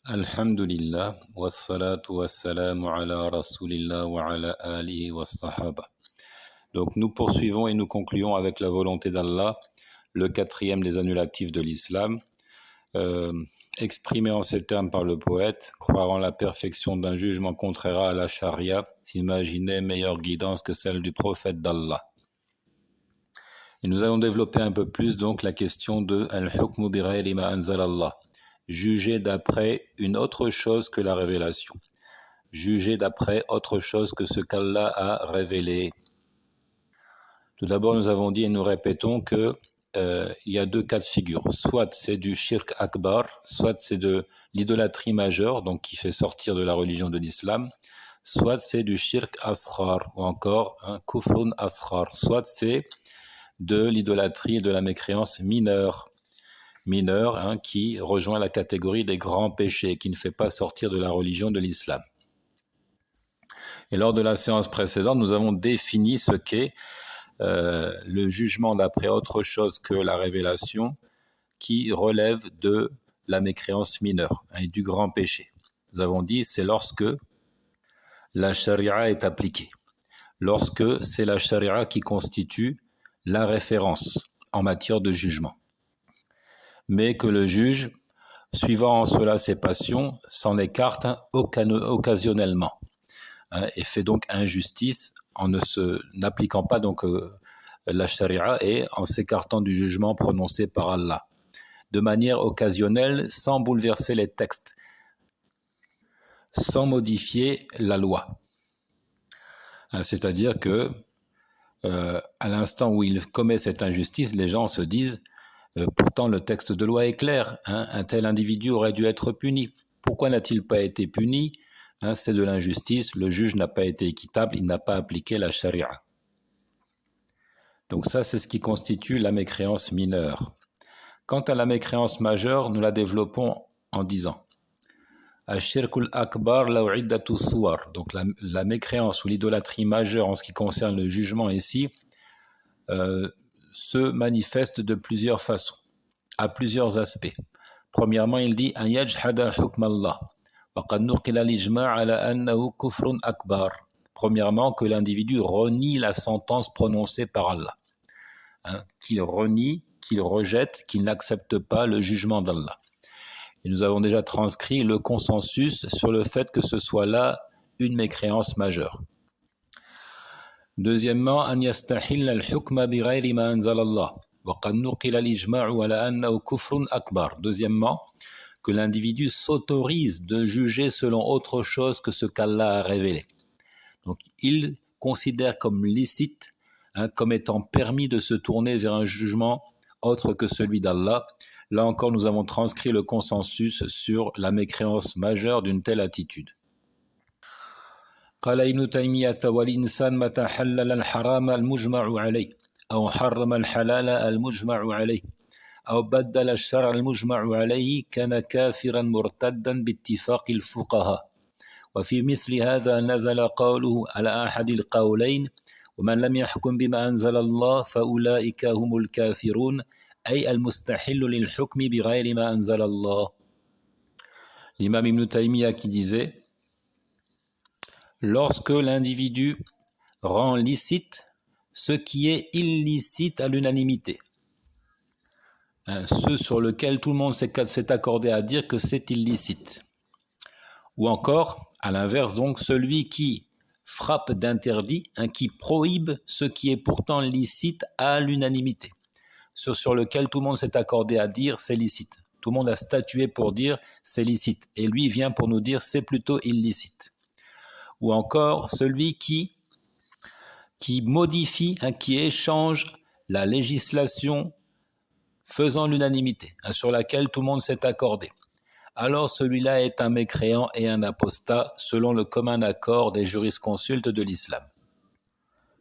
Alhamdulillah, wassalatu wassalamu ala rasulillah wa ala alihi wa sahaba. Donc nous poursuivons et nous concluons avec la volonté d'Allah, le quatrième des annulatifs de l'islam, exprimé en ces termes par le poète: croire en la perfection d'un jugement contraire à la charia, s'imaginer meilleure guidance que celle du prophète d'Allah. Et nous allons développer un peu plus donc la question de al-hukmu bi ghayri ma anzal Allah, juger d'après une autre chose que la révélation, juger d'après autre chose que ce qu'Allah a révélé. Tout d'abord, nous avons dit et nous répétons que il y a deux cas de figure. Soit c'est du shirk akbar, soit c'est de l'idolâtrie majeure, donc qui fait sortir de la religion de l'islam, soit c'est du shirk asghar, ou encore kufrun asghar, soit c'est de l'idolâtrie et de la mécréance mineure, qui rejoint la catégorie des grands péchés, qui ne fait pas sortir de la religion de l'islam. Et lors de la séance précédente, nous avons défini ce qu'est le jugement d'après autre chose que la révélation, qui relève de la mécréance mineure et du grand péché. Nous avons dit c'est lorsque la charia est appliquée, lorsque c'est la charia qui constitue la référence en matière de jugement, mais que le juge, suivant en cela ses passions, s'en écarte occasionnellement, et fait donc injustice en n'appliquant pas donc la charia et en s'écartant du jugement prononcé par Allah, de manière occasionnelle, sans bouleverser les textes, sans modifier la loi. C'est-à-dire que à l'instant où il commet cette injustice, les gens se disent pourtant le texte de loi est clair, un tel individu aurait dû être puni. Pourquoi n'a-t-il pas été puni? C'est de l'injustice, le juge n'a pas été équitable, il n'a pas appliqué la charia. Donc ça, c'est ce qui constitue la mécréance mineure. Quant à la mécréance majeure, nous la développons en disant Ash-shirkul akbar lahu iddatu suwar. Donc la mécréance ou l'idolâtrie majeure en ce qui concerne le jugement ici se manifeste de plusieurs façons, à plusieurs aspects. Premièrement, il dit an yajhada hukm Allah wa qad nuqila al-ijma' ala annahu kufrun akbar. Premièrement, que l'individu renie la sentence prononcée par Allah, qu'il renie, qu'il rejette, qu'il n'accepte pas le jugement d'Allah. Et nous avons déjà transcrit le consensus sur le fait que ce soit là une mécréance majeure. Deuxièmement, an yastahilla al-hukma bi ghayri ma anzal Allah wa qad nuqila al-ijma'u ala annahu kufrun akbar. Deuxièmement, que l'individu s'autorise de juger selon autre chose que ce qu'Allah a révélé. Donc il considère comme licite, comme étant permis de se tourner vers un jugement autre que celui d'Allah. Là encore, nous avons transcrit le consensus sur la mécréance majeure d'une telle attitude. قال ابن تيمية والإنسان متى حلل الحرام المجمع عليه أو حرم الحلال المجمع عليه أو بدل الشرع المجمع عليه كان كافرا مرتدا باتفاق الفقهاء وفي مثل هذا نزل قوله على أحد القولين ومن لم يحكم بما أنزل الله فأولئك هم الكافرون أي المستحل للحكم بغير ما أنزل الله. L'imam Ibn Taymiyyah qui disait lorsque l'individu rend licite ce qui est illicite à l'unanimité, ce sur lequel tout le monde s'est accordé à dire que c'est illicite, ou encore à l'inverse, donc celui qui frappe d'interdit, qui prohibe ce qui est pourtant licite à l'unanimité, sur lequel tout le monde s'est accordé à dire c'est licite, tout le monde a statué pour dire c'est licite, et lui vient pour nous dire c'est plutôt illicite. Ou encore celui qui modifie, qui échange la législation faisant l'unanimité, sur laquelle tout le monde s'est accordé. Alors celui-là est un mécréant et un apostat selon le commun accord des jurisconsultes de l'islam.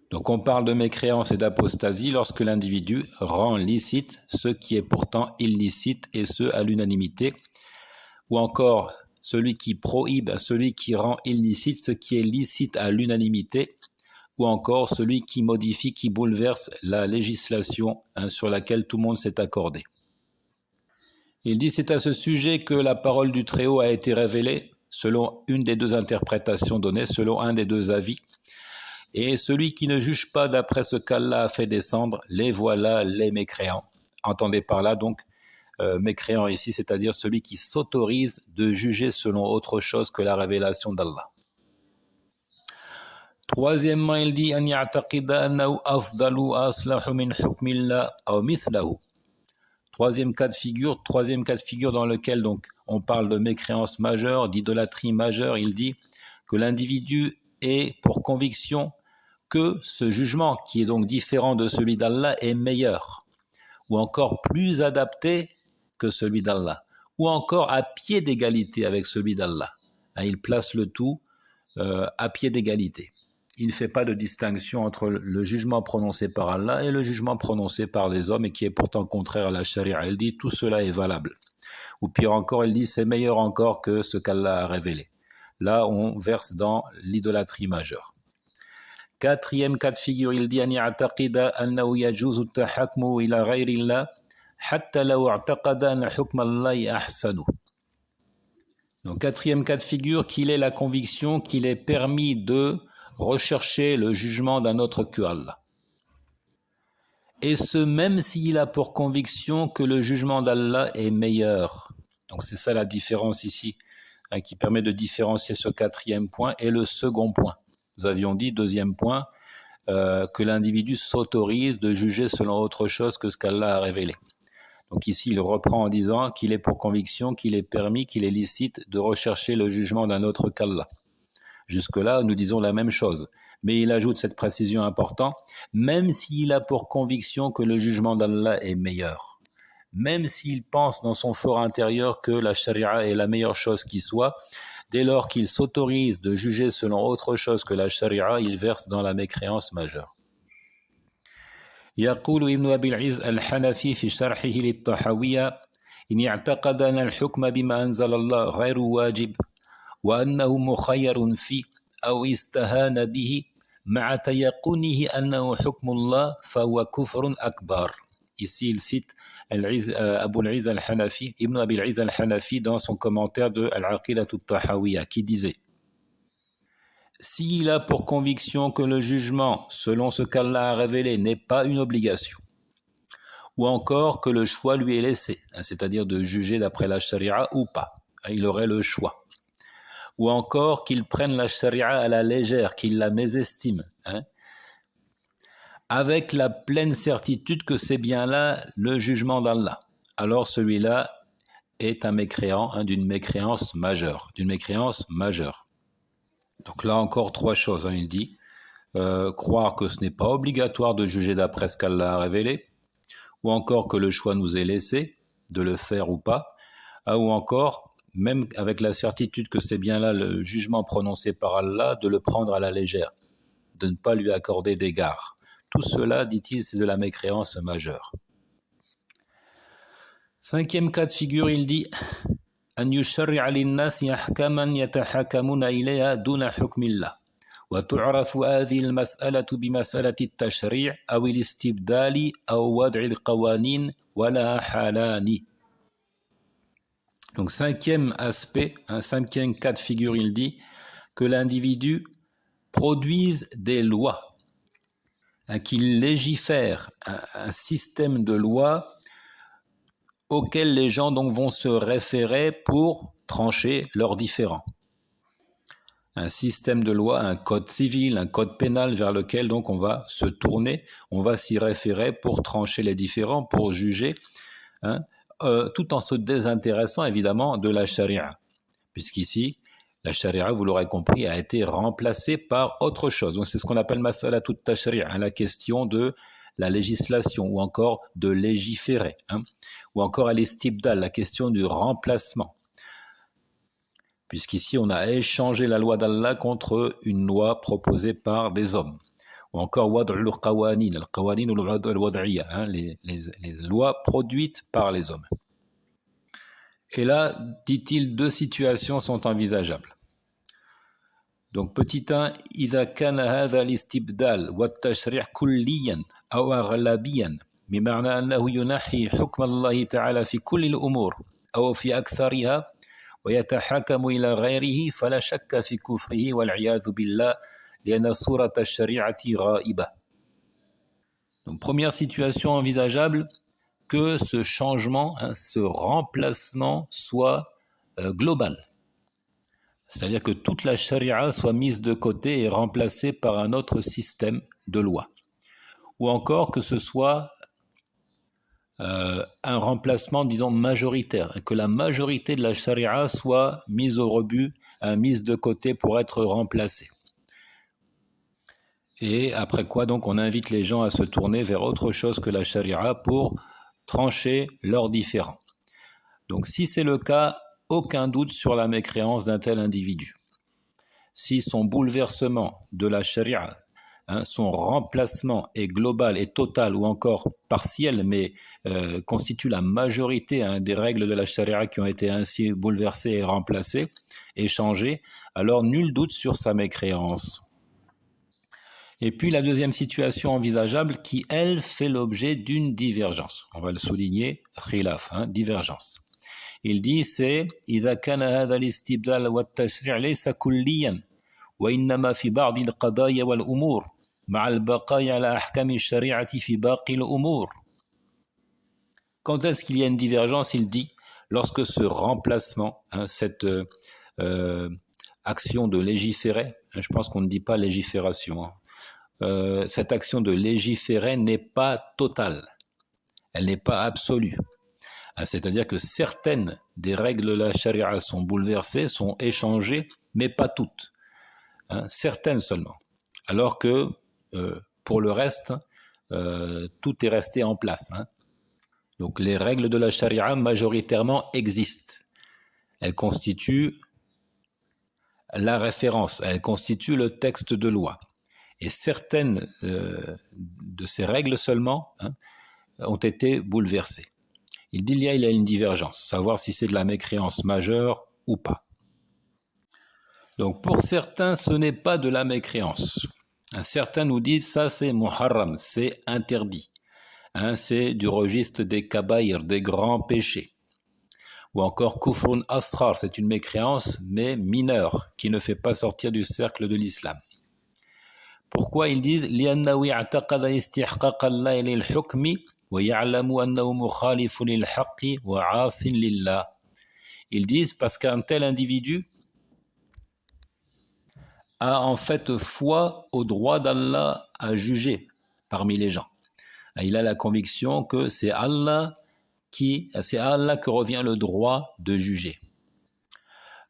Donc on parle de mécréance et d'apostasie lorsque l'individu rend licite ce qui est pourtant illicite et ce à l'unanimité, ou encore celui qui prohibe, celui qui rend illicite ce qui est licite à l'unanimité, ou encore celui qui modifie, qui bouleverse la législation sur laquelle tout le monde s'est accordé. Il dit, c'est à ce sujet que la parole du Très-Haut a été révélée, selon une des deux interprétations données, selon un des deux avis. Et celui qui ne juge pas d'après ce qu'Allah a fait descendre, les voilà les mécréants. Entendez par là donc mécréant ici, c'est-à-dire celui qui s'autorise de juger selon autre chose que la révélation d'Allah. Troisièmement, il dit أن يعتقد أنه أفضل وأصلح من حكم الله أو مثله. Troisième cas de figure dans lequel donc on parle de mécréance majeure, d'idolâtrie majeure. Il dit que l'individu est pour conviction que ce jugement, qui est donc différent de celui d'Allah, est meilleur, ou encore plus adapté que celui d'Allah, ou encore à pied d'égalité avec celui d'Allah. Il place le tout à pied d'égalité. Il ne fait pas de distinction entre le jugement prononcé par Allah et le jugement prononcé par les hommes et qui est pourtant contraire à la charia. Il dit tout cela est valable. Ou pire encore, il dit c'est meilleur encore que ce qu'Allah a révélé. Là, on verse dans l'idolâtrie majeure. Quatrième cas de figure, il dit أن يعتقد أنه يجوز التحكم إلى غير الله حتى لو اعتقد أن حكم الله أحسن. Donc quatrième cas de figure, qu'il ait la conviction qu'il est permis de rechercher le jugement d'un autre que Allah. Et ce, même s'il a pour conviction que le jugement d'Allah est meilleur. Donc c'est ça la différence ici, qui permet de différencier ce quatrième point et le second point. Nous avions dit, deuxième point, que l'individu s'autorise de juger selon autre chose que ce qu'Allah a révélé. Donc ici, il reprend en disant qu'il est pour conviction, qu'il est permis, qu'il est licite de rechercher le jugement d'un autre qu'Allah. Jusque-là, nous disons la même chose. Mais il ajoute cette précision importante, même s'il a pour conviction que le jugement d'Allah est meilleur. Même s'il pense dans son fort intérieur que la charia est la meilleure chose qui soit, dès lors qu'il s'autorise de juger selon autre chose que la charia, il verse dans la mécréance majeure. يقول ابن أبي العز الحنفي في شرحه للطحاوية إن اعتقد أن الحكم بما أنزل الله غير واجب وأنه مخير فيه أو استهان به مع تيقنه أنه حكم الله فهو كفر أكبر. Ici, il cite Abu al-Iz al-Hanafi, Ibn Abi al-Iz al-Hanafi dans son commentaire de Al-Aqidah al-Tahawiyya qui disait: s'il a pour conviction que le jugement, selon ce qu'Allah a révélé, n'est pas une obligation, ou encore que le choix lui est laissé, c'est-à-dire de juger d'après la charia ou pas, il aurait le choix, ou encore qu'il prenne la charia à la légère, qu'il la mésestime, avec la pleine certitude que c'est bien là le jugement d'Allah, alors celui-là est un mécréant, d'une mécréance majeure, Donc là encore trois choses, il dit croire que ce n'est pas obligatoire de juger d'après ce qu'Allah a révélé, ou encore que le choix nous est laissé de le faire ou pas, ou encore, même avec la certitude que c'est bien là le jugement prononcé par Allah, de le prendre à la légère, de ne pas lui accorder d'égard. Tout cela, dit-il, c'est de la mécréance majeure. Cinquième cas de figure, il dit أن يشرع للناس أحكاما يتحاكمون إليها دون حكم الله وتعرف هذه المسألة بمسألة التشريع أو الاستبدال أو وضع القوانين ولا حالان. Donc cinquième aspect, cinquième cas de figure, il dit que l'individu produise des lois, qu'il légifère un système de lois auxquels les gens donc vont se référer pour trancher leurs différends. Un système de loi, un code civil, un code pénal vers lequel donc on va se tourner, on va s'y référer pour trancher les différends, pour juger, tout en se désintéressant évidemment de la charia, puisqu'ici, la charia, vous l'aurez compris, a été remplacée par autre chose. Donc c'est ce qu'on appelle masalatut tashri', la question de la législation, ou encore de légiférer, ou encore al-istibdal, la question du remplacement. Puisqu'ici, on a échangé la loi d'Allah contre une loi proposée par des hommes. Ou encore wad'ul qawanin, al-qawanin ou al-wad'iyya, les lois produites par les hommes. Et là, dit-il, deux situations sont envisageables. Donc, petit 1, إذا كان هذا الاستبدال والتشريع كليا أو أغلبيا بمعنى أنه ينحي حكم الله تعالى في كل الأمور أو في أكثرها ويتحاكم إلى غيره فلا شك في كفره والعياذ بالله لأن صورة الشريعة غائبة. Donc, première situation envisageable, que ce changement, ce remplacement soit global. C'est-à-dire que toute la charia soit mise de côté et remplacée par un autre système de loi. Ou encore que ce soit un remplacement, disons, majoritaire, que la majorité de la charia soit mise au rebut, mise de côté pour être remplacée. Et après quoi, donc, on invite les gens à se tourner vers autre chose que la charia pour trancher leurs différends. Donc, si c'est le cas, aucun doute sur la mécréance d'un tel individu. Si son bouleversement de la charia, son remplacement est global et total ou encore partiel, mais constitue la majorité des règles de la charia qui ont été ainsi bouleversées et remplacées et changées, alors nul doute sur sa mécréance. Et puis la deuxième situation envisageable qui, elle, fait l'objet d'une divergence. On va le souligner, khilaf, divergence. Il dit, c'est « إذا كان هذا الاستبدال والتشريع ليس كليا وإنما في بعض القضايا والأمور مع البقاء على أحكام الشريعة في باقي الأمور ». Quand est-ce qu'il y a une divergence? Il dit, lorsque ce remplacement, cette action de légiférer, je pense qu'on ne dit pas légifération, cette action de légiférer n'est pas totale, elle n'est pas absolue. C'est-à-dire que certaines des règles de la charia sont bouleversées, sont échangées, mais pas toutes. Certaines seulement. Alors que pour le reste, tout est resté en place. Donc les règles de la charia majoritairement existent. Elles constituent la référence, elles constituent le texte de loi. Et certaines de ces règles seulement ont été bouleversées. Il dit il y a une divergence, savoir si c'est de la mécréance majeure ou pas. Donc pour certains, ce n'est pas de la mécréance. Certains nous disent ça c'est muharram, c'est interdit. C'est du registre des kabaïr, des grands péchés. Ou encore kufrun asghar, c'est une mécréance mais mineure qui ne fait pas sortir du cercle de l'islam. Pourquoi ils disent لأنه اعتقد استحقاق الله للحكم ويعلم أنه مخالف للحق وعاص لله. Ils disent parce qu'un tel individu a en fait foi au droit d'Allah à juger parmi les gens. Il a la conviction que c'est à Allah que revient le droit de juger.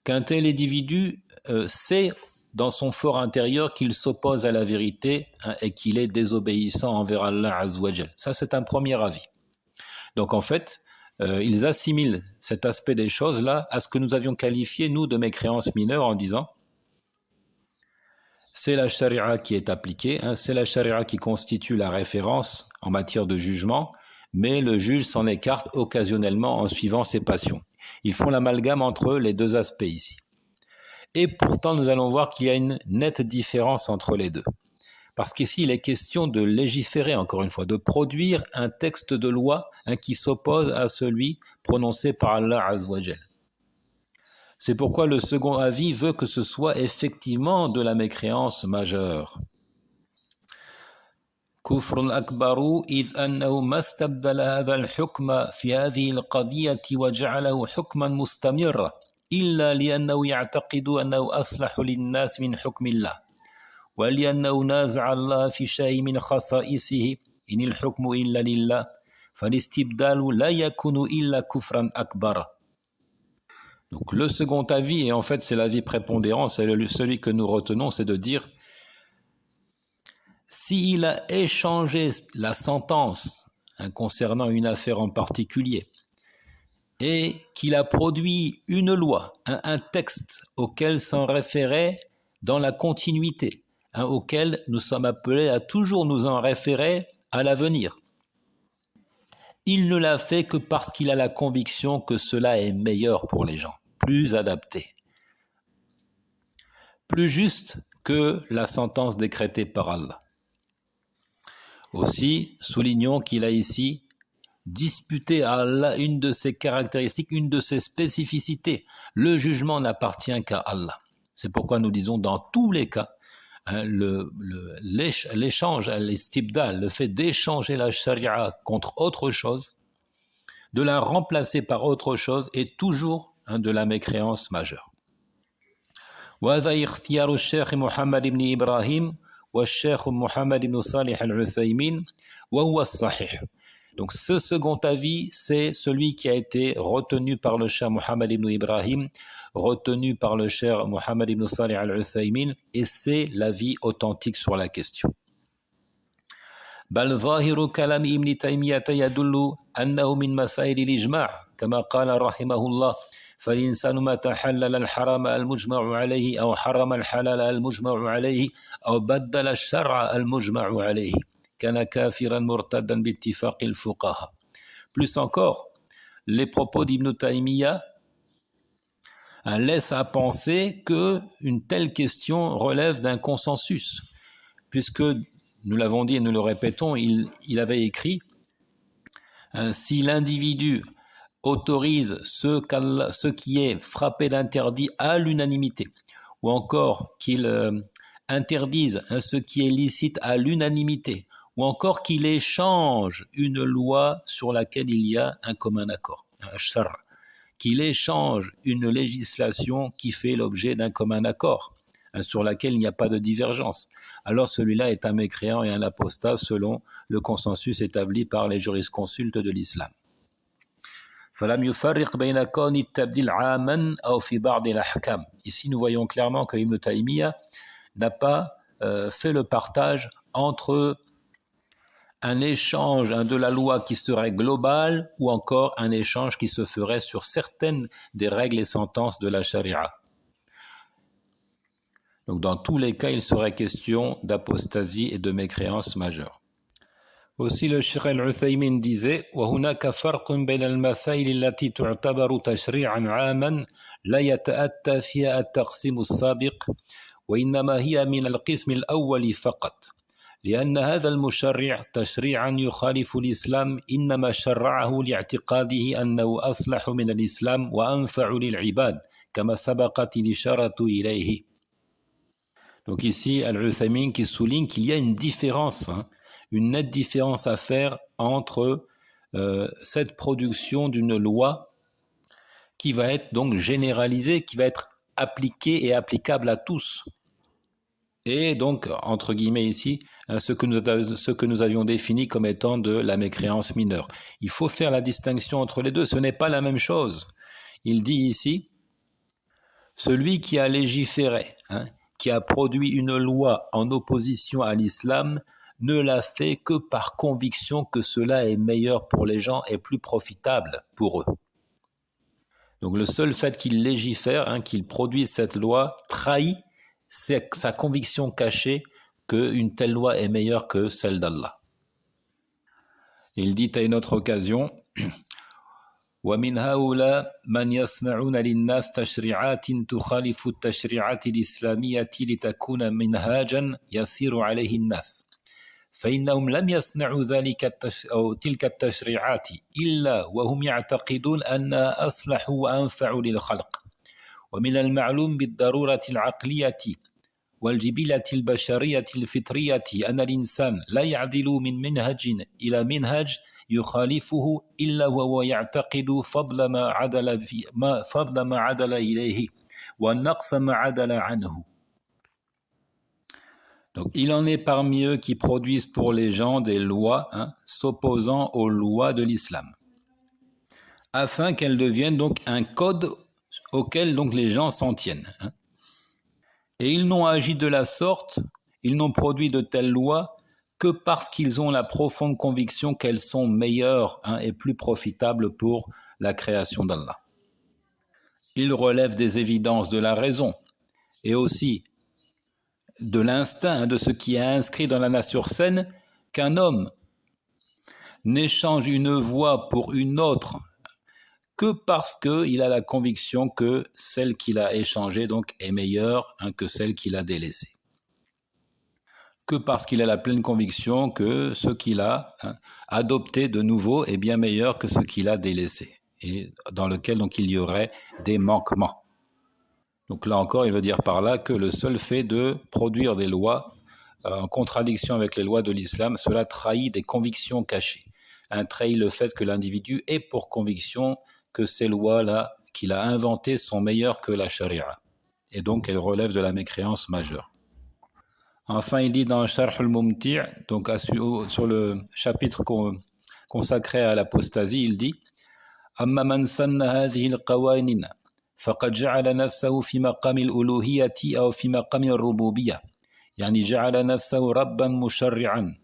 Qu'un tel individu sait dans son fort intérieur qu'il s'oppose à la vérité et qu'il est désobéissant envers Allah Azza wa Jal. Ça, c'est un premier avis. Donc, en fait, ils assimilent cet aspect des choses-là à ce que nous avions qualifié, nous, de mécréance mineure en disant c'est la charia qui est appliquée, c'est la charia qui constitue la référence en matière de jugement, mais le juge s'en écarte occasionnellement en suivant ses passions. Ils font l'amalgame entre les deux aspects ici. Et pourtant, nous allons voir qu'il y a une nette différence entre les deux. Parce qu'ici, il est question de légiférer, encore une fois, de produire un texte de loi qui s'oppose à celui prononcé par Allah Azza wa Jal. C'est pourquoi le second avis veut que ce soit effectivement de la mécréance majeure. كفر أكبر إذ أنه ما استبدل هذا الحكم في هذه القضية وجعله حكما مستمرا إلا لأنه يعتقد أنه أصلح للناس من حكم الله ولأنه نازع الله في شيء من خصائصه إن الحكم إلا لله فالاستبدال لا يكون إلا كفرا أكبر. Donc le second avis, et en fait c'est l'avis prépondérant, c'est celui que nous retenons, c'est de dire s'il a échangé la sentence concernant une affaire en particulier et qu'il a produit une loi, un texte auquel s'en référer dans la continuité, auquel nous sommes appelés à toujours nous en référer à l'avenir. Il ne l'a fait que parce qu'il a la conviction que cela est meilleur pour les gens, plus adapté, plus juste que la sentence décrétée par Allah. Aussi, soulignons qu'il a ici disputer à Allah une de ses caractéristiques, une de ses spécificités. Le jugement n'appartient qu'à Allah. C'est pourquoi nous disons dans tous les cas, l'échange, l'istibdal, le fait d'échanger la charia contre autre chose, de la remplacer par autre chose, est toujours de la mécréance majeure. وهذا اختيار الشيخ محمد بن إبراهيم والشيخ محمد بن صالح العثيمين وهو الصحيح. Donc ce second avis, c'est celui qui a été retenu par le cheikh Mohammed ibn Ibrahim, retenu par le cheikh Mohammed ibn Salih al-Uthaymin, et c'est l'avis authentique sur la question. بل ظاهر كلام ابن تيمية يدل أنه من مسائل الإجماع كما قال رحمه الله فالإنسان متى حلل الحرام المجمع عليه أو حرم الحلال المجمع عليه أو بدل الشرع المجمع عليه كان كافرا مرتدا باتفاق الفقهاء. Plus encore, les propos d'Ibn Taymiyyah laissent à penser qu'une telle question relève d'un consensus, puisque, nous l'avons dit et nous le répétons, il avait écrit si l'individu autorise ce qui est frappé d'interdit à l'unanimité, ou encore qu'il interdise ce qui est licite à l'unanimité, ou encore qu'il échange une loi sur laquelle il y a un commun accord, un shar', qu'il échange une législation qui fait l'objet d'un commun accord, sur laquelle il n'y a pas de divergence, alors celui-là est un mécréant et un apostat selon le consensus établi par les jurisconsultes de l'islam. Ici, nous voyons clairement que Ibn Taymiyyah n'a pas fait le partage entre un échange de la loi qui serait global ou encore un échange qui se ferait sur certaines des règles et sentences de la charia. Donc dans tous les cas, il serait question d'apostasie et de mécréance majeure. Aussi le Cheikh Al-Uthaymin disait وَهُنَاكَ فَرْقٌ بَيْنَ الْمَسَائِلِ الَّتِي تُعْتَبَرُ تَشْرِيعًا عَامًا لَا يَتَأَتَّى فِيهَا التَّقْسِيمُ السَّابِقُ وإنما هي من القسم الأول فقط لأن هذا المشرع تشريعا يخالف الإسلام إنما شرعه لاعتقاده أنه أصلح من الإسلام وأنفع للعباد كما سبقت الإشارة إليه. Donc ici, Al-Uthaymin qui souligne qu'il y a une différence, une nette différence à faire entre cette production d'une loi qui va être donc généralisée, qui va être appliquée et applicable à tous. Et donc, entre guillemets ici, ce que nous avions défini comme étant de la mécréance mineure. Il faut faire la distinction entre les deux, ce n'est pas la même chose. Il dit ici, celui qui a légiféré, qui a produit une loi en opposition à l'islam, ne l'a fait que par conviction que cela est meilleur pour les gens et plus profitable pour eux. Donc le seul fait qu'il légifère, qu'il produise cette loi, trahit sa conviction cachée qu'une telle loi est meilleure que celle d'Allah. Il dit à une autre occasion وَمِنْ هَؤُلَاءِ مَنْ يَصْنَعُونَ لِلنَّاسِ تَشْرِيعَاتٍ تُخَالِفُ التَّشْرِيعَاتِ الْإِسْلَامِيَّةِ لِتَكُونَ مِنْهَاجًا يَسِيرُ عَلَيْهِ النَّاسِ فإنهم لم يصنعوا تلك التشريعات إلا وهم يعتقدون أنها أصلح وأنفع للخلق ومن المعلوم بالضرورة العقلية والجبلة البشرية الفطرية أن الإنسان لا يعدل من منهج إلى منهج يخالفه إلا وهو يعتقد فضل ما عدل إليه والنقص ما عدل عنه. Donc, il en est parmi eux qui produisent pour les gens des lois s'opposant aux lois de l'islam, afin qu'elles deviennent donc un code auquel donc les gens s'en tiennent. Et ils n'ont agi de la sorte, ils n'ont produit de telles lois que parce qu'ils ont la profonde conviction qu'elles sont meilleures et plus profitables pour la création d'Allah. Ils relèvent des évidences de la raison et aussi de l'instinct, de ce qui est inscrit dans la nature saine, qu'un homme n'échange une voie pour une autre que parce qu'il a la conviction que celle qu'il a échangée donc est meilleure que celle qu'il a délaissée. que parce qu'il a la pleine conviction que ce qu'il a adopté de nouveau est bien meilleur que ce qu'il a délaissé, et dans lequel donc il y aurait des manquements. Donc là encore, il veut dire par là que le seul fait de produire des lois en contradiction avec les lois de l'islam, cela trahit des convictions cachées. Trahit le fait que l'individu ait pour conviction que ces lois-là qu'il a inventées sont meilleures que la charia. Et donc, elles relèvent de la mécréance majeure. Enfin, il dit dans Sharh al-Mumti', donc sur le chapitre consacré à l'apostasie, il dit Amma man sanna hadhihi al-qawanin faqad ja'ala nafsahu fi maqami al-uluhiyyati aw fi maqami al-rububiyyah يعني جعل نفسه ربا مشرعا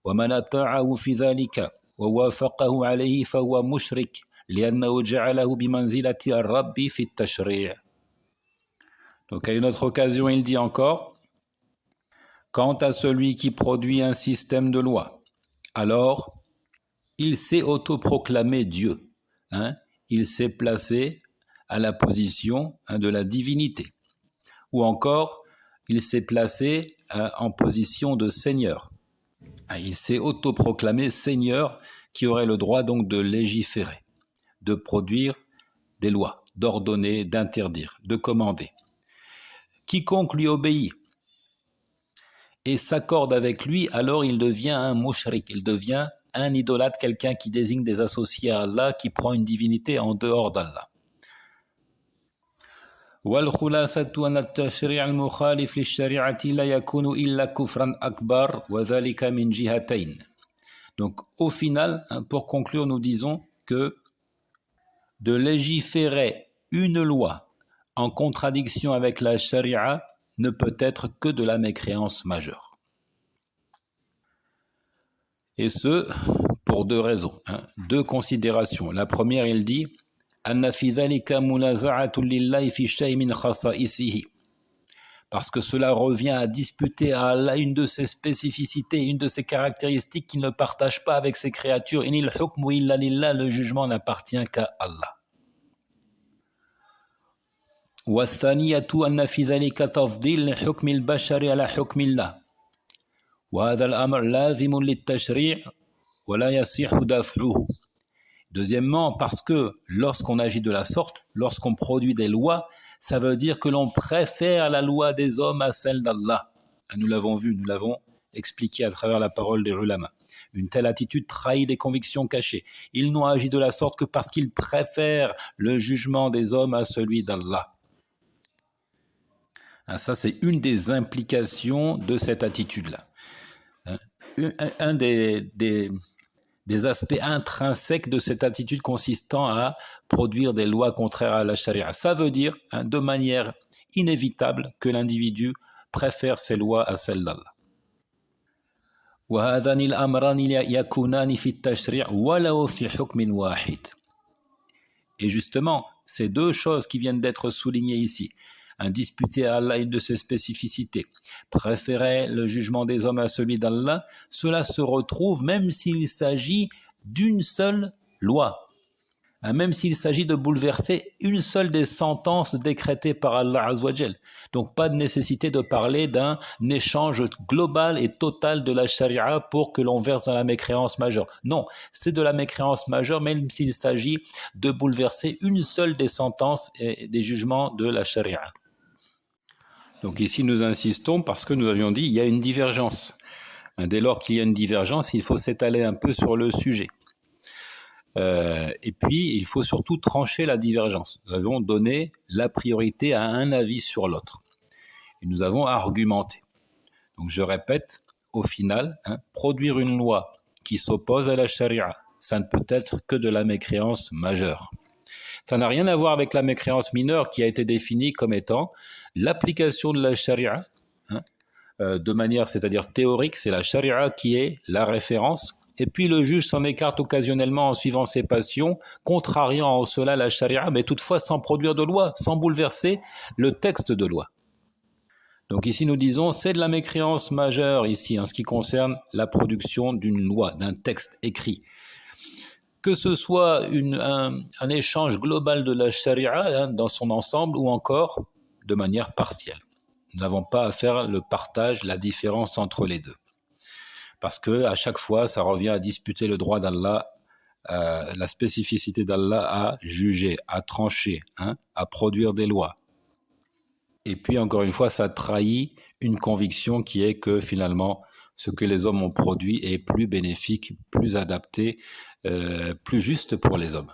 ومن أطاعه في ذلك ووافقه عليه فهو مشرك لأنه جعله بمنزلة الرب في التشريع. Donc à une autre occasion il dit encore quant à celui qui produit un système de loi, alors il s'est autoproclamé Dieu, il s'est placé à la position de la divinité, ou encore il s'est placé en position de seigneur. Il s'est autoproclamé seigneur qui aurait le droit donc de légiférer, de produire des lois, d'ordonner, d'interdire, de commander. Quiconque lui obéit et s'accorde avec lui, alors il devient un mushrik, il devient un idolâtre, quelqu'un qui désigne des associés à Allah, qui prend une divinité en dehors d'Allah. والخلاصة أن التشريع المخالف للشريعة لا يكون إلا كفرا أكبر وذلك من جهتين. Donc au final, pour conclure, nous disons que de légiférer une loi en contradiction avec la charia ne peut être que de la mécréance majeure. Et ce, pour deux raisons, deux considérations. La première, il dit parce que cela revient à disputer à Allah une de ses spécificités, une de ses caractéristiques qu'il ne partage pas avec ses créatures. Inil hukmu illa lillah, le jugement n'appartient qu'à Allah. والثانية أن في ذلك تفضيل لحكم البشر على حكم الله وهذا الأمر لازم للتشريع ولا يصح دفعه. Deuxièmement, parce que lorsqu'on agit de la sorte, lorsqu'on produit des lois, ça veut dire que l'on préfère la loi des hommes à celle d'Allah. Nous l'avons vu, nous l'avons expliqué à travers la parole des ulama. Une telle attitude trahit des convictions cachées. Ils n'ont agi de la sorte que parce qu'ils préfèrent le jugement des hommes à celui d'Allah. Ça, c'est une des implications de cette attitude-là. Un des aspects intrinsèques de cette attitude consistant à produire des lois contraires à la charia. Ça veut dire, de manière inévitable, que l'individu préfère ses lois à celles d'Allah. وهذان الأمران يكونان في التشريع ولو في حكم واحد. Et justement, ces deux choses qui viennent d'être soulignées ici, disputer à Allah une de ses spécificités, préférer le jugement des hommes à celui d'Allah, cela se retrouve même s'il s'agit d'une seule loi, même s'il s'agit de bouleverser une seule des sentences décrétées par Allah Azzawajal. Donc pas de nécessité de parler d'un échange global et total de la charia pour que l'on verse dans la mécréance majeure. Non, c'est de la mécréance majeure même s'il s'agit de bouleverser une seule des sentences et des jugements de la charia. Donc ici nous insistons parce que nous avions dit il y a une divergence. Dès lors qu'il y a une divergence, il faut s'étaler un peu sur le sujet. Et puis il faut surtout trancher la divergence. Nous avons donné la priorité à un avis sur l'autre. Et nous avons argumenté. Donc je répète, au final, produire une loi qui s'oppose à la charia, ça ne peut être que de la mécréance majeure. Ça n'a rien à voir avec la mécréance mineure qui a été définie comme étant l'application de la charia, de manière, c'est-à-dire théorique, c'est la charia qui est la référence, et puis le juge s'en écarte occasionnellement en suivant ses passions, contrariant en cela la charia, mais toutefois sans produire de loi, sans bouleverser le texte de loi. Donc ici nous disons, c'est de la mécréance majeure ici, en ce qui concerne la production d'une loi, d'un texte écrit. Que ce soit un échange global de la charia dans son ensemble ou encore de manière partielle. Nous n'avons pas à faire le partage, la différence entre les deux. Parce que à chaque fois, ça revient à disputer le droit d'Allah, la spécificité d'Allah à juger, à trancher, à produire des lois. Et puis, encore une fois, ça trahit une conviction qui est que finalement, ce que les hommes ont produit est plus bénéfique, plus adapté, plus juste pour les hommes.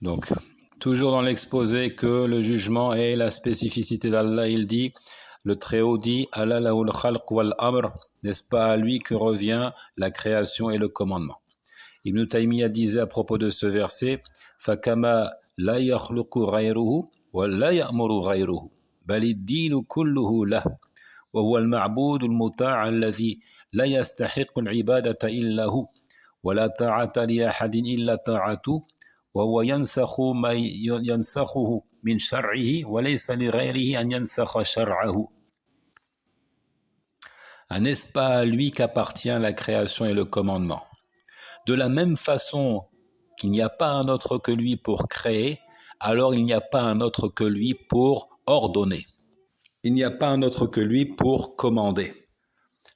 Donc, toujours dans l'exposé que le jugement est la spécificité d'Allah, il dit, le Très-Haut dit, « Ala lahul khalq wal amr » n'est-ce pas à lui que revient la création et le commandement. Ibn Taymiyyah disait à propos de ce verset, « Fakama la yakhluqu ghayruhu wa la ya'muru ghayruhu, bal ad-din kulluhu lah, wa huwa al-ma'bud al-muta' alladhi la yastahiqqu al-ibadata illa hu, wa la ta'ata li ahadin illa ta'atu, wa huwa yansakhu ma yansakhuhu min shar'ihi wa laysa li ghayrihi an yansakha shar'ahu. » N'est-ce pas à lui qu'appartient la création et le commandement? De la même façon qu'il n'y a pas un autre que lui pour créer, alors il n'y a pas un autre que lui pour ordonner. Il n'y a pas un autre que lui pour commander.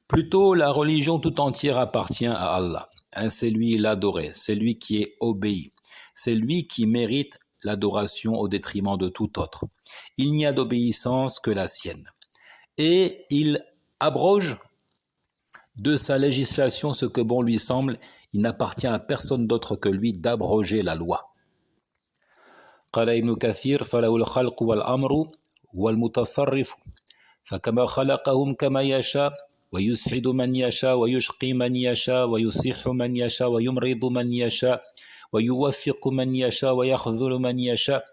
Plutôt, la religion tout entière appartient à Allah. C'est lui l'adoré, c'est lui qui est obéi. C'est lui qui mérite l'adoration au détriment de tout autre. Il n'y a d'obéissance que la sienne. Et il abroge de sa législation ce que bon lui semble. Il n'appartient à personne d'autre que lui d'abroger la loi. قال ابن كثير فله الخلق والأمر والمتصرف فكما خلقهم كما يشاء ويسعد من يشاء ويشقي من يشاء ويصيح من يشاء ويمرض من يشاء ويوفق من يشاء ويخذل من يشاء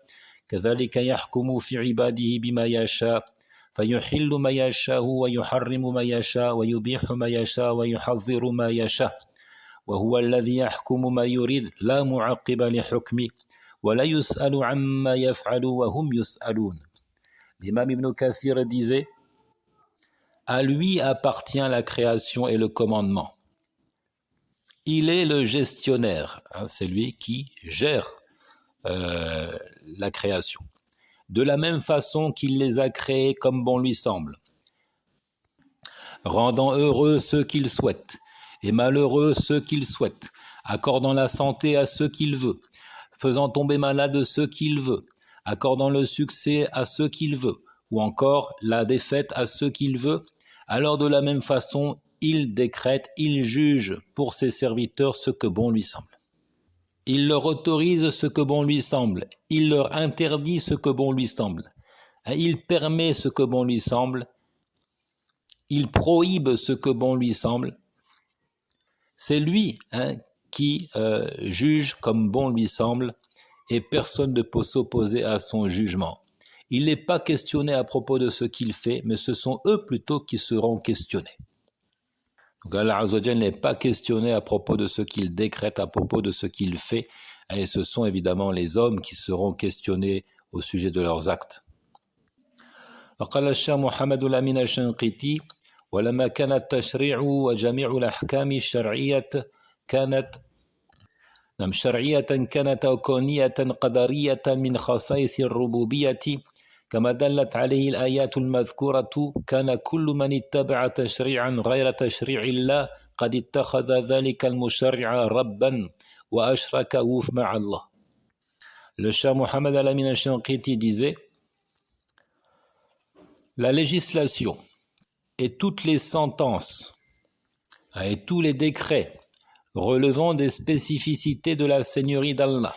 كذلك يحكم في عباده بما يشاء فيحل ما يشاء ويحرم ما يشاء ويبيح ما يشاء ويحظر ما يشاء وهو الذي يحكم ما يريد لا معقب لحكمه ولا يسأل عما يفعل وهم يسألون. L'imam Ibn Kathir disait, à lui appartient la création et le commandement. Il est le gestionnaire, c'est lui qui gère la création. De la même façon qu'il les a créés comme bon lui semble, rendant heureux ceux qu'il souhaite et malheureux ceux qu'il souhaite, accordant la santé à ceux qu'il veut, faisant tomber malade ceux qu'il veut, accordant le succès à ceux qu'il veut, ou encore la défaite à ceux qu'il veut, alors de la même façon, il décrète, il juge pour ses serviteurs ce que bon lui semble. Il leur autorise ce que bon lui semble, il leur interdit ce que bon lui semble, il permet ce que bon lui semble, il prohibe ce que bon lui semble. C'est lui qui juge comme bon lui semble et personne ne peut s'opposer à son jugement. Il n'est pas questionné à propos de ce qu'il fait, mais ce sont eux plutôt qui seront questionnés. Donc Allah Azza wa Jalla n'est pas questionné à propos de ce qu'il décrète, à propos de ce qu'il fait, et ce sont évidemment les hommes qui seront questionnés au sujet de leurs actes. وقال الشيخ محمد الأمين الشنقيطي ولما كان التشريع وجميع الأحكام الشرعية كانت أو كونية قدرية من خصائص الربوبية كما دلت عليه الآيات المذكورة كان كل من اتبع تشريعا غير تشريع الله قد اتخذ ذلك المشرع ربا وأشركه مع الله. Le Cheikh Mohammed Al-Amin Al-Shanqiti disait, la législation et toutes les sentences et tous les décrets relevant des spécificités de la Seigneurie d'Allah,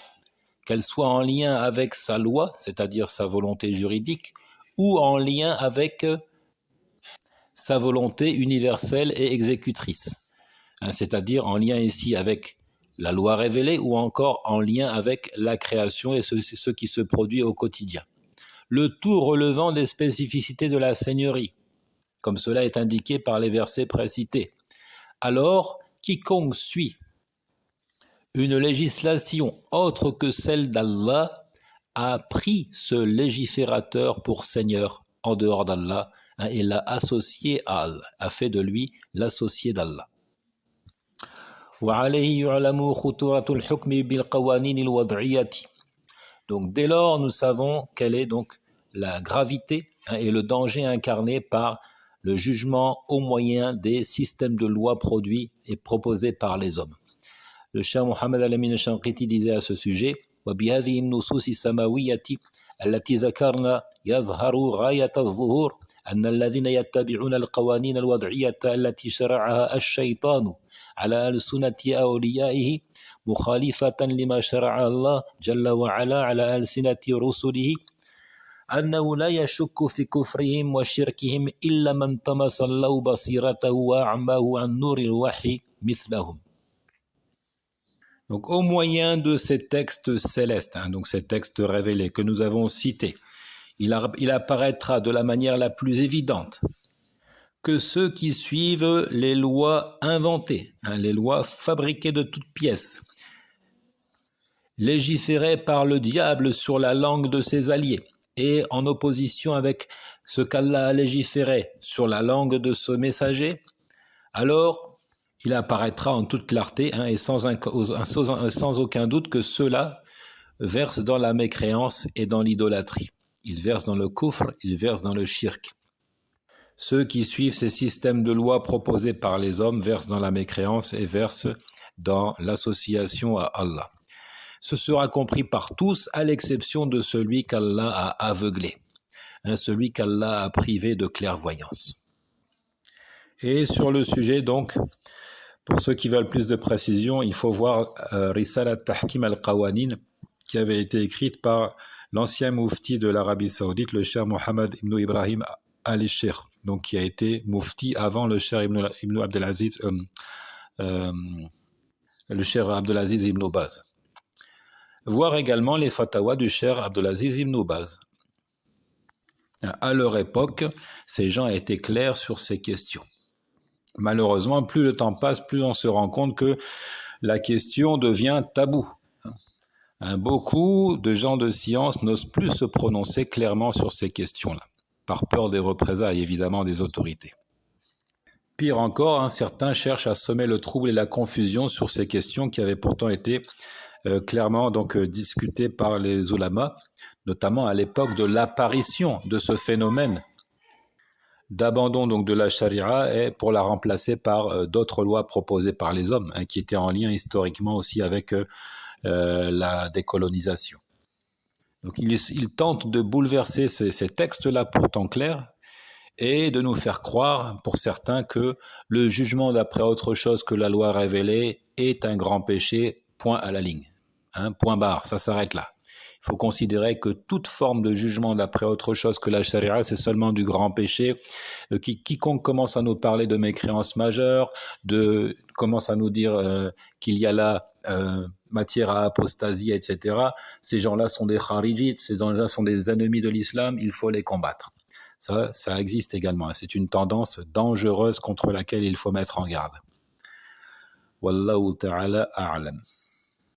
qu'elles soient en lien avec sa loi, c'est-à-dire sa volonté juridique, ou en lien avec sa volonté universelle et exécutrice, c'est-à-dire en lien ici avec la loi révélée ou encore en lien avec la création et ce qui se produit au quotidien. Le tout relevant des spécificités de la Seigneurie, comme cela est indiqué par les versets précités. Alors, quiconque suit une législation autre que celle d'Allah a pris ce légiférateur pour Seigneur en dehors d'Allah et l'a associé à Allah, a fait de lui l'associé d'Allah. Donc dès lors nous savons quelle est donc la gravité et le danger incarné par le jugement au moyen des systèmes de lois produits et proposés par les hommes. Le cheikh Mohammed Al-Amin Al-Shanqiti disait à ce sujet وبهذه النصوص السماوية التي ذكرنا يظهر غاية الظهور أن الذين يتبعون القوانين الوضعية التي شرعها الشيطان على ألسنة أوليائه مخالفة لما شرع الله جل وعلا على ألسنة رسله أنه لا يشك في كفرهم وشركهم إلا من طمس الله بصيرته وأعماه عن نور الوحي مثلهم. Donc, au moyen de ces textes célestes, donc ces textes révélés que nous avons cités, il apparaîtra de la manière la plus évidente que ceux qui suivent les lois inventées, les lois fabriquées de toutes pièces, légiférées par le diable sur la langue de ses alliés, et en opposition avec ce qu'Allah a légiféré sur la langue de ce messager, alors il apparaîtra en toute clarté et sans aucun doute que ceux-là versent dans la mécréance et dans l'idolâtrie. Ils versent dans le kufr, ils versent dans le shirk. Ceux qui suivent ces systèmes de lois proposés par les hommes versent dans la mécréance et versent dans l'association à Allah. Ce sera compris par tous à l'exception de celui qu'Allah a aveuglé, celui qu'Allah a privé de clairvoyance. Et sur le sujet donc, pour ceux qui veulent plus de précision, il faut voir Risalat Tahkim al-Qawanin qui avait été écrite par l'ancien moufti de l'Arabie Saoudite, le cheikh Mohammed ibn Ibrahim al-Sheikh, donc qui a été moufti avant le cheikh ibn Abdelaziz, le cheikh Abdelaziz ibn Baz. Voir également les fatawas du cheikh Abdelaziz ibn Baz. À leur époque, ces gens étaient clairs sur ces questions. Malheureusement, plus le temps passe, plus on se rend compte que la question devient tabou. Beaucoup de gens de science n'osent plus se prononcer clairement sur ces questions-là, par peur des représailles évidemment des autorités. Pire encore, certains cherchent à semer le trouble et la confusion sur ces questions qui avaient pourtant été clairement discutées par les ulamas, notamment à l'époque de l'apparition de ce phénomène d'abandon donc de la charia et pour la remplacer par d'autres lois proposées par les hommes qui étaient en lien historiquement aussi avec la décolonisation. Donc il tente de bouleverser ces textes-là pourtant clairs et de nous faire croire pour certains que le jugement d'après autre chose que la loi révélée est un grand péché, point à la ligne, point barre, ça s'arrête là. Il faut considérer que toute forme de jugement d'après autre chose que la charia, c'est seulement du grand péché. Quiconque commence à nous parler de mécréance majeure, commence à nous dire qu'il y a là matière à apostasie, etc. Ces gens-là sont des kharijites, ces gens-là sont des ennemis de l'islam, il faut les combattre. Ça existe également. C'est une tendance dangereuse contre laquelle il faut mettre en garde. Wallahu ta'ala a'lam.